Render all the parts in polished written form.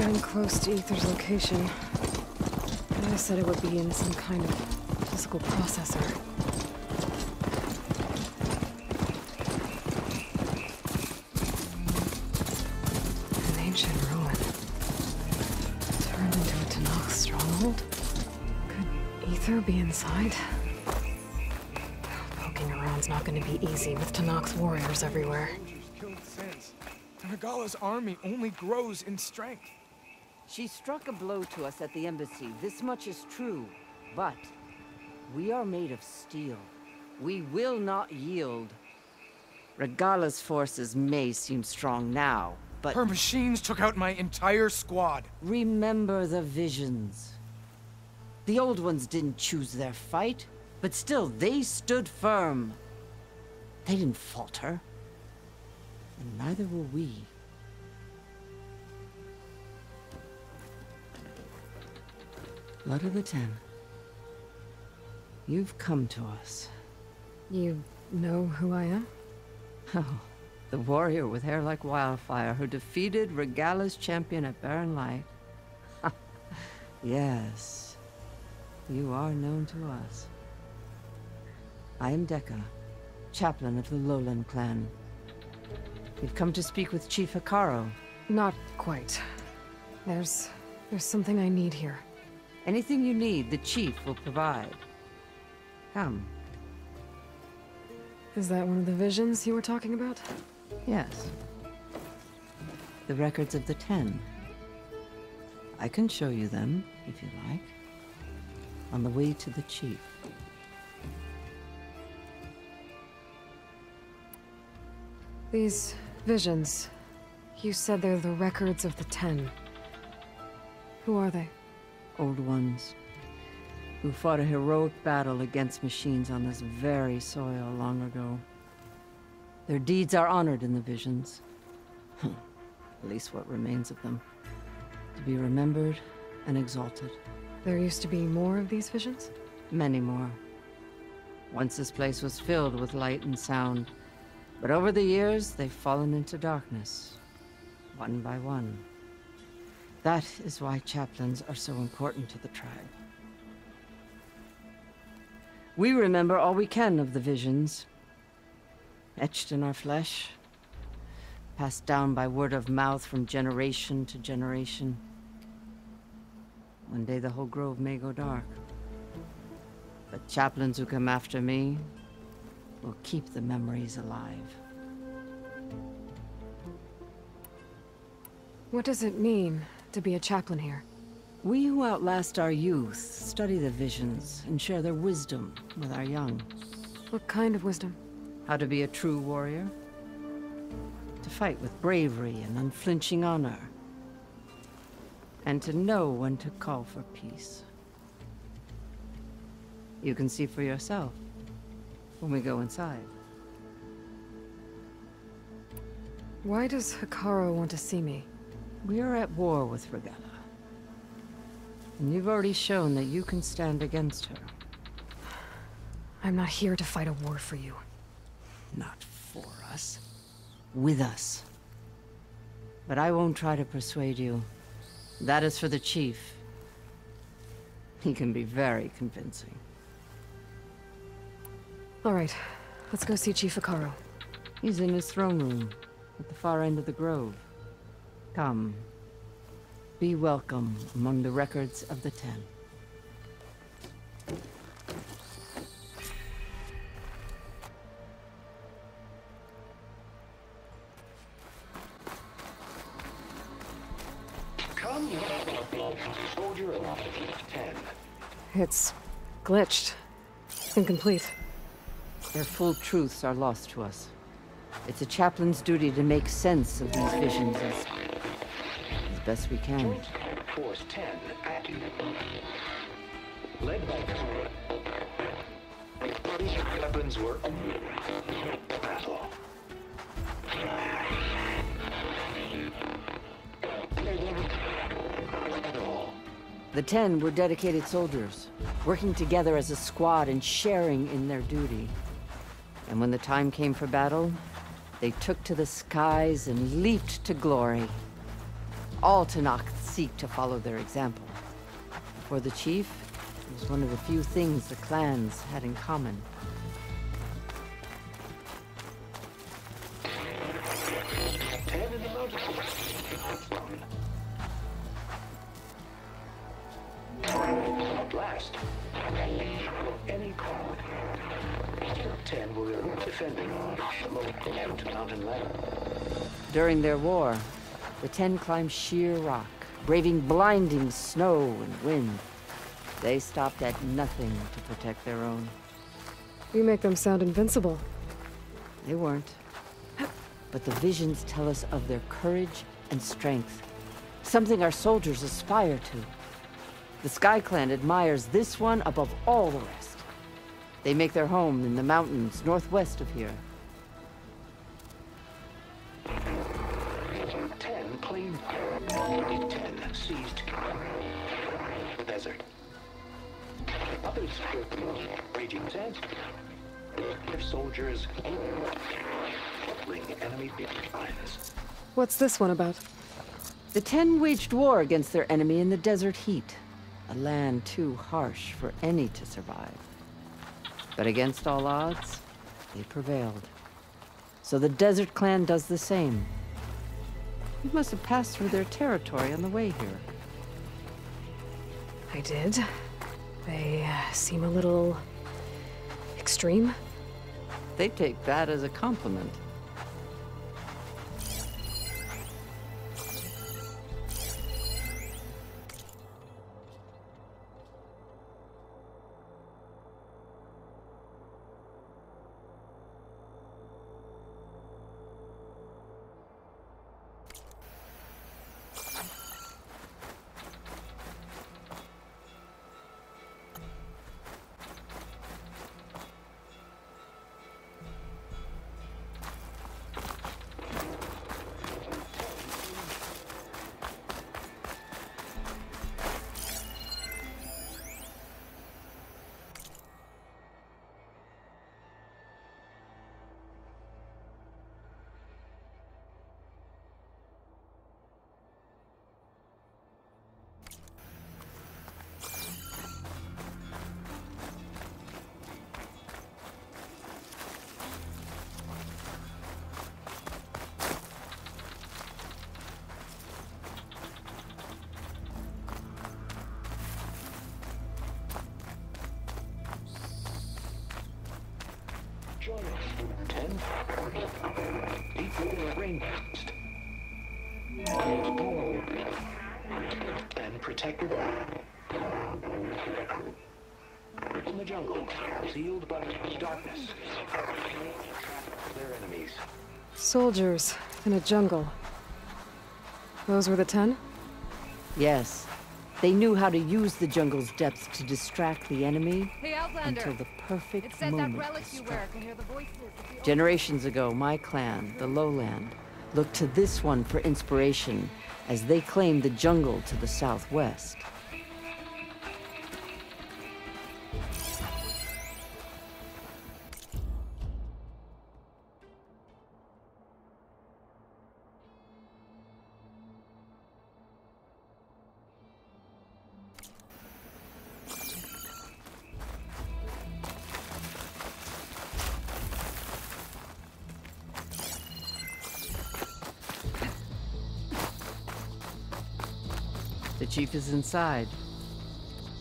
getting close to Aether's location. I said it would be in some kind of physical processor. An ancient ruin. Turned into a Tenakth stronghold? Could Aether be inside? Poking around's not gonna be easy with Tenakth's warriors everywhere. Killed Sans. Regala's army only grows in strength. She struck a blow to us at the embassy. This much is true. But we are made of steel. We will not yield. Regala's forces may seem strong now, but... Her machines took out my entire squad. Remember the visions. The old ones didn't choose their fight, but still, they stood firm. They didn't falter. And neither will we. Blood of the Ten. You've come to us. You know who I am? Oh, the warrior with hair like wildfire who defeated Regala's champion at Barren Light. Yes, you are known to us. I am Dekka, chaplain of the Lowland clan. You've come to speak with Chief Hekarro. Not quite. There's something I need here. Anything you need, the chief will provide. Come. Is that one of the visions you were talking about? Yes. The records of the Ten. I can show you them, if you like. On the way to the chief. These visions, you said they're the records of the Ten. Who are they? Old ones, who fought a heroic battle against machines on this very soil long ago. Their deeds are honored in the visions. At least what remains of them. To be remembered and exalted. There used to be more of these visions? Many more. Once this place was filled with light and sound. But over the years, they've fallen into darkness. One by one. That is why chaplains are so important to the tribe. We remember all we can of the visions. Etched in our flesh. Passed down by word of mouth from generation to generation. One day the whole grove may go dark. But chaplains who come after me will keep the memories alive. What does it mean to be a chaplain here? We who outlast our youth study the visions and share their wisdom with our young. What kind of wisdom? How to be a true warrior. To fight with bravery and unflinching honor. And to know when to call for peace. You can see for yourself when we go inside. Why does Hekarro want to see me? We are at war with Regala. And you've already shown that you can stand against her. I'm not here to fight a war for you. Not for us. With us. But I won't try to persuade you. That is for the chief. He can be very convincing. All right, let's go see Chief Hekarro. He's in his throne room, at the far end of the grove. Come. Be welcome among the records of the Ten. Come, soldier of the 10. It's glitched. Incomplete. Their full truths are lost to us. It's a chaplain's duty to make sense of these visions as best we can. Joint Force 10 active. Led by Kara. These weapons were battle. The Ten were dedicated soldiers, working together as a squad and sharing in their duty. And when the time came for battle, they took to the skies and leaped to glory. All Tenakth seek to follow their example. For the chief, it was one of the few things the clans had in common. At last, any call. 10 were defending the mountain land. During their war, the 10 climbed sheer rock, braving blinding snow and wind. They stopped at nothing to protect their own. You make them sound invincible. They weren't. But the visions tell us of their courage and strength, something our soldiers aspire to. The Sky Clan admires this one above all the rest. They make their home in the mountains northwest of here. 10 claimed 10 seized the desert. Others raging sands. Their soldiers battling enemy lines. What's this one about? The 10 waged war against their enemy in the desert heat, a land too harsh for any to survive. But against all odds, they prevailed. So the Desert Clan does the same. You must have passed through their territory on the way here. I did. They seem a little extreme. They take that as a compliment. Join us, 10. Deep within a rainforest. And protected in the jungle, sealed by darkness. Their enemies. Soldiers in a jungle. Those were the 10? Yes. They knew how to use the jungle's depths to distract the enemy Hey, Outlander. until the perfect It said that moment relic to you strike. wear can hear the voices of the Generations ago, my clan, the Lowland, looked to this one for inspiration as they claimed the jungle to the southwest. The chief is inside.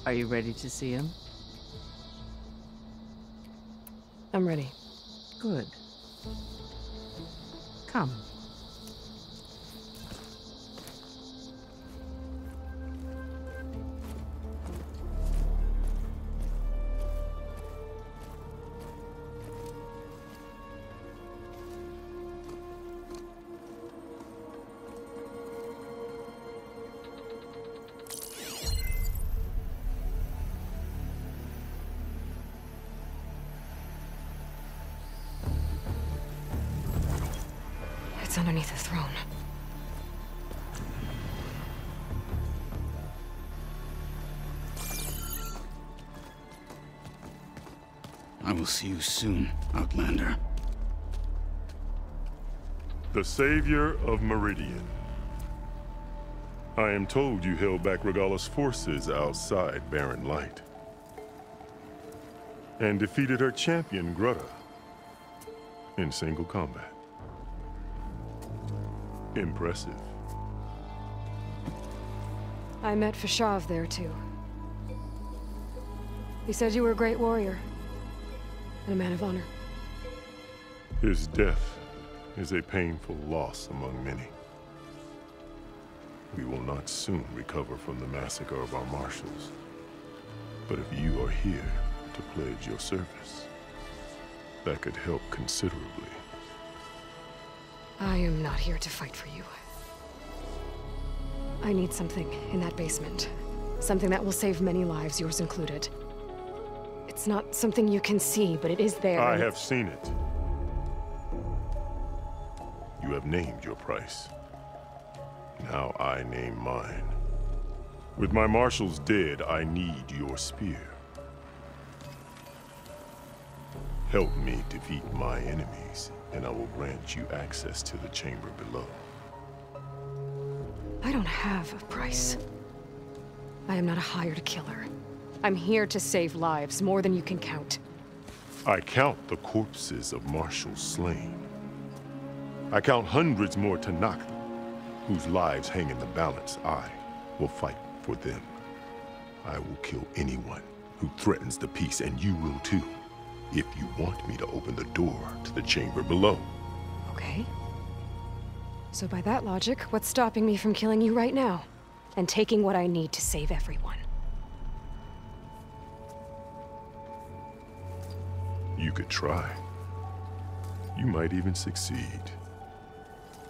Are you ready to see him? I'm ready. Good. Come. It's underneath the throne. I will see you soon, Outlander. The Savior of Meridian. I am told you held back Regalla's forces outside Barren Light. And defeated her champion, Grudda, in single combat. Impressive. I met Fashav there, too. He said you were a great warrior. And a man of honor. His death is a painful loss among many. We will not soon recover from the massacre of our marshals. But if you are here to pledge your service, that could help considerably. I am not here to fight for you. I need something in that basement. Something that will save many lives, yours included. It's not something you can see, but it is there. I have seen it. You have named your price. Now I name mine. With my marshals dead, I need your spear. Help me defeat my enemies, and I will grant you access to the chamber below. I don't have a price. I am not a hired killer. I'm here to save lives, more than you can count. I count the corpses of marshals slain. I count hundreds more Tenakth, whose lives hang in the balance. I will fight for them. I will kill anyone who threatens the peace, and you will too, if you want me to open the door to the chamber below. Okay. So by that logic, what's stopping me from killing you right now? And taking what I need to save everyone? You could try. You might even succeed.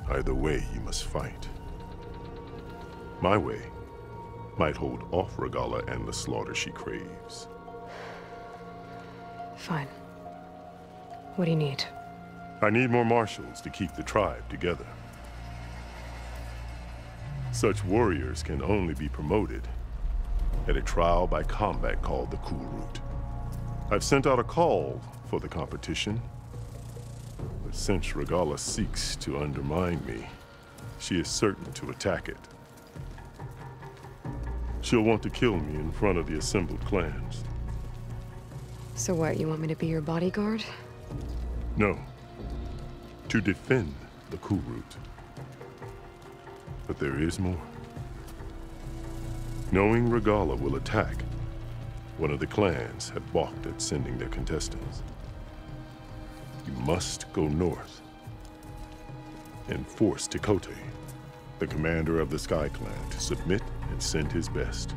Either way, you must fight. My way might hold off Regalla and the slaughter she craves. Fine. What do you need? I need more marshals to keep the tribe together. Such warriors can only be promoted at a trial by combat called the Kulrut. I've sent out a call for the competition, but since Regalla seeks to undermine me, she is certain to attack it. She'll want to kill me in front of the assembled clans. So what, you want me to be your bodyguard? No. To defend the Kulrut. But there is more. Knowing Regalla will attack, one of the clans had balked at sending their contestants. You must go north and force Tekotteh, the commander of the Sky Clan, to submit and send his best.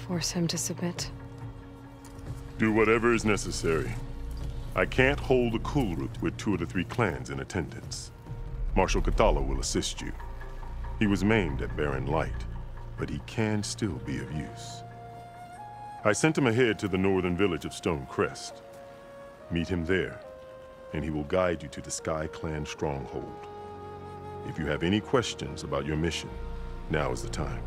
Force him to submit? Do whatever is necessary. I can't hold the Kulrut with 2 of the 3 clans in attendance. Marshal Kotallo will assist you. He was maimed at Barren Light, but he can still be of use. I sent him ahead to the northern village of Stone Crest. Meet him there, and he will guide you to the Sky Clan stronghold. If you have any questions about your mission, now is the time.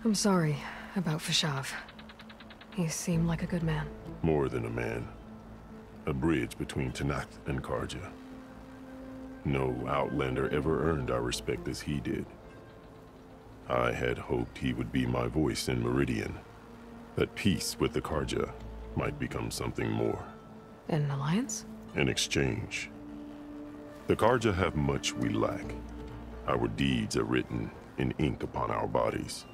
I'm sorry about Fashav. He seemed like a good man. More than a man. A bridge between Tenakth and Carja. No Outlander ever earned our respect as he did. I had hoped he would be my voice in Meridian. That peace with the Carja might become something more. An alliance? An exchange. The Carja have much we lack. Our deeds are written in ink upon our bodies.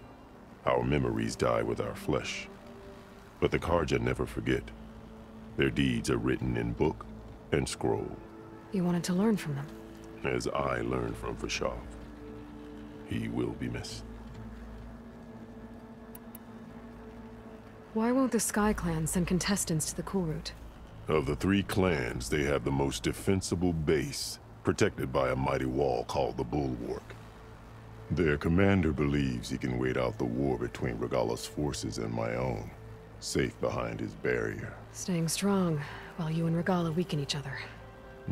Our memories die with our flesh. But the Carja never forget. Their deeds are written in book and scroll. You wanted to learn from them? As I learned from Fashav. He will be missed. Why won't the Sky Clan send contestants to the Kulrut? Of the 3 clans, they have the most defensible base, protected by a mighty wall called the Bulwark. Their commander believes he can wait out the war between Regalla's forces and my own, safe behind his barrier. Staying strong, while you and Regalla weaken each other.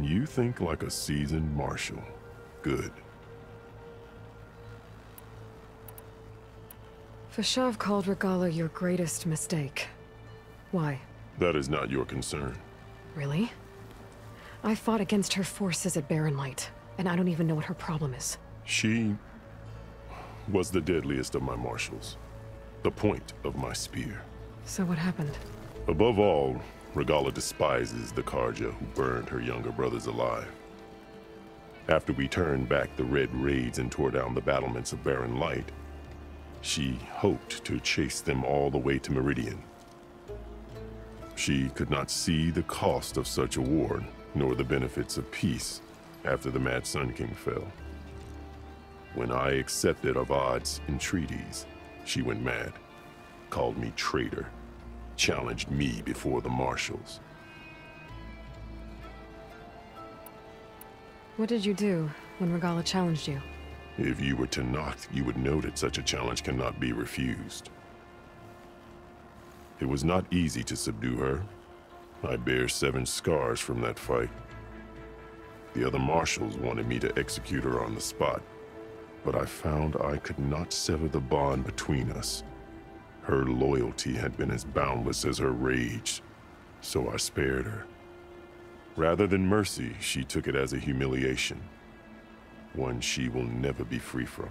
You think like a seasoned marshal. Good. Fashav called Regalla your greatest mistake. Why? That is not your concern. Really? I fought against her forces at Barren Light, and I don't even know what her problem is. She was the deadliest of my marshals. The point of my spear. So what happened? Above all, Regalla despises the Carja who burned her younger brothers alive. After we turned back the Red Raids and tore down the battlements of Barren Light, she hoped to chase them all the way to Meridian. She could not see the cost of such a war, nor the benefits of peace after the Mad Sun King fell. When I accepted Avad's entreaties, she went mad, called me traitor, challenged me before the marshals. What did you do when Regalla challenged you? If you were Tenakth, you would know that such a challenge cannot be refused. It was not easy to subdue her. I bear 7 scars from that fight. The other marshals wanted me to execute her on the spot, but I found I could not sever the bond between us. Her loyalty had been as boundless as her rage, so I spared her. Rather than mercy, she took it as a humiliation, one she will never be free from.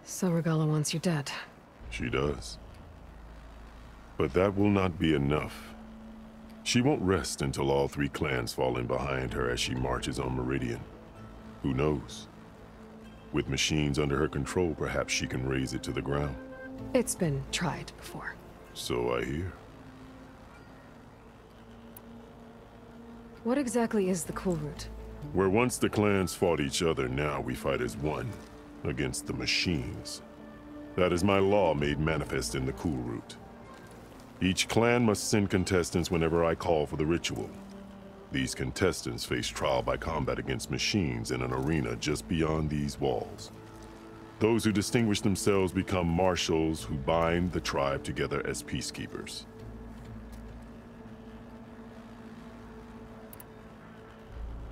So Regalla wants you dead. She does. But that will not be enough. She won't rest until all 3 clans fall in behind her as she marches on Meridian. Who knows? With machines under her control, perhaps she can raze it to the ground. It's been tried before. So I hear. What exactly is the Kulrut? Where once the clans fought each other, now we fight as one, against the machines. That is my law made manifest in the Kulrut. Each clan must send contestants whenever I call for the ritual. These contestants face trial by combat against machines in an arena just beyond these walls. Those who distinguish themselves become marshals who bind the tribe together as peacekeepers.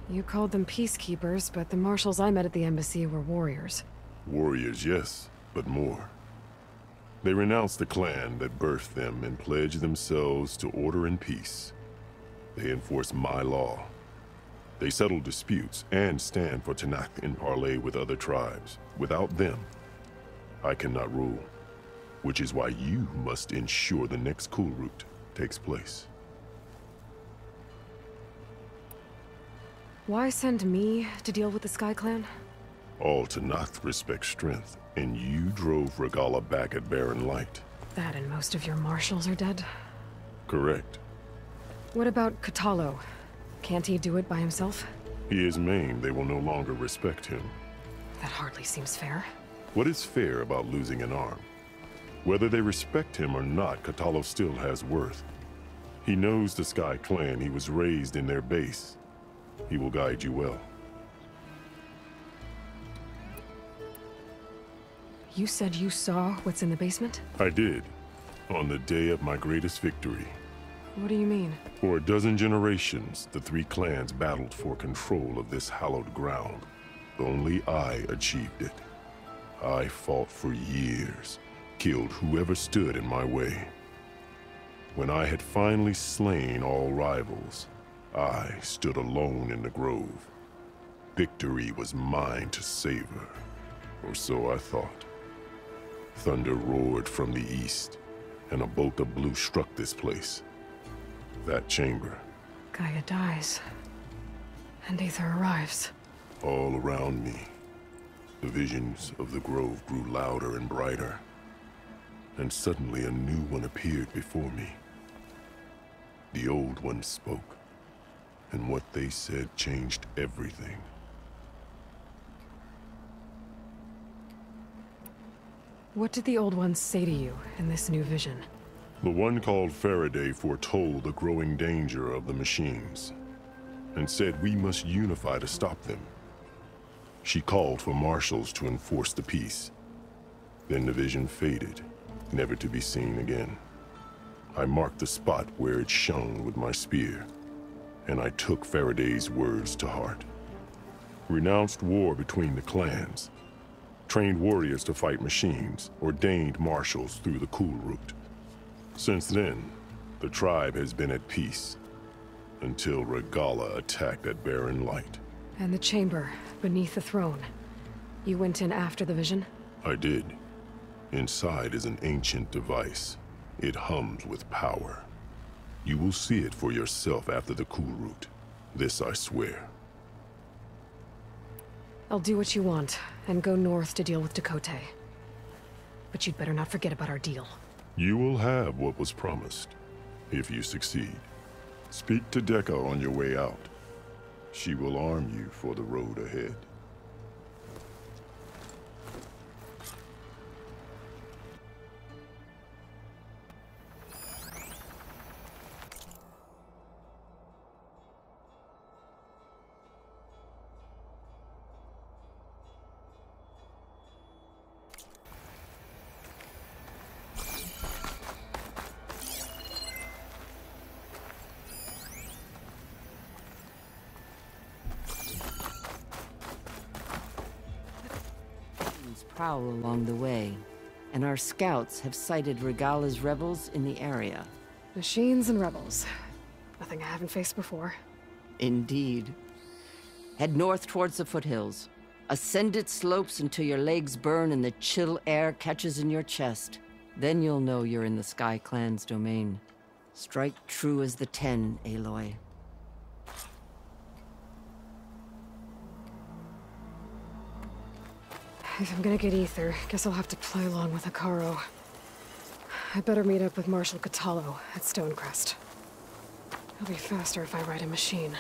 You called them peacekeepers, but the marshals I met at the embassy were warriors. Warriors, yes, but more. They renounce the clan that birthed them and pledge themselves to order and peace. They enforce my law. They settle disputes and stand for Tenakth in parley with other tribes. Without them, I cannot rule, which is why you must ensure the next Kulrut takes place. Why send me to deal with the Sky Clan? All Tenakth respect strength, and you drove Regalla back at Barren Light. That and most of your marshals are dead? Correct. What about Kotallo? Can't he do it by himself? He is maimed, they will no longer respect him. That hardly seems fair. What is fair about losing an arm? Whether they respect him or not, Kotallo still has worth. He knows the Sky Clan, he was raised in their base. He will guide you well. You said you saw what's in the basement? I did, on the day of my greatest victory. What do you mean? For a dozen generations, the 3 clans battled for control of this hallowed ground. Only I achieved it. I fought for years, killed whoever stood in my way. When I had finally slain all rivals, I stood alone in the grove. Victory was mine to savor, or so I thought. Thunder roared from the east, and a bolt of blue struck this place. That chamber. Gaia dies, and Aether arrives. All around me, the visions of the grove grew louder and brighter, and suddenly a new one appeared before me. The old one spoke, and what they said changed everything. What did the old ones say to you in this new vision? The one called Faraday foretold the growing danger of the machines, and said we must unify to stop them. She called for marshals to enforce the peace. Then the vision faded, never to be seen again. I marked the spot where it shone with my spear, and I took Faraday's words to heart. Renounced war between the clans, trained warriors to fight machines, ordained marshals through the Kulrut. Since then, The tribe has been at peace until Regalla attacked at Barren Light. And the chamber, beneath the throne. You went in after the vision? I did. Inside is an ancient device. It hums with power. You will see it for yourself after the Kulrut. This I swear. I'll do what you want, and go north to deal with Tekotteh. But you'd better not forget about our deal. You will have what was promised, if you succeed. Speak to Dekka on your way out. She will arm you for the road ahead. Prowl along the way, and our scouts have sighted Regalla's rebels in the area. Machines and rebels. Nothing I haven't faced before. Indeed. Head north towards the foothills. Ascend its slopes until your legs burn and the chill air catches in your chest. Then you'll know you're in the Sky Clan's domain. Strike true as the Ten, Aloy. If I'm gonna get ether, guess I'll have to play along with Hekarro. I better meet up with Marshal Kotallo at Stonecrest. It'll be faster if I ride a machine.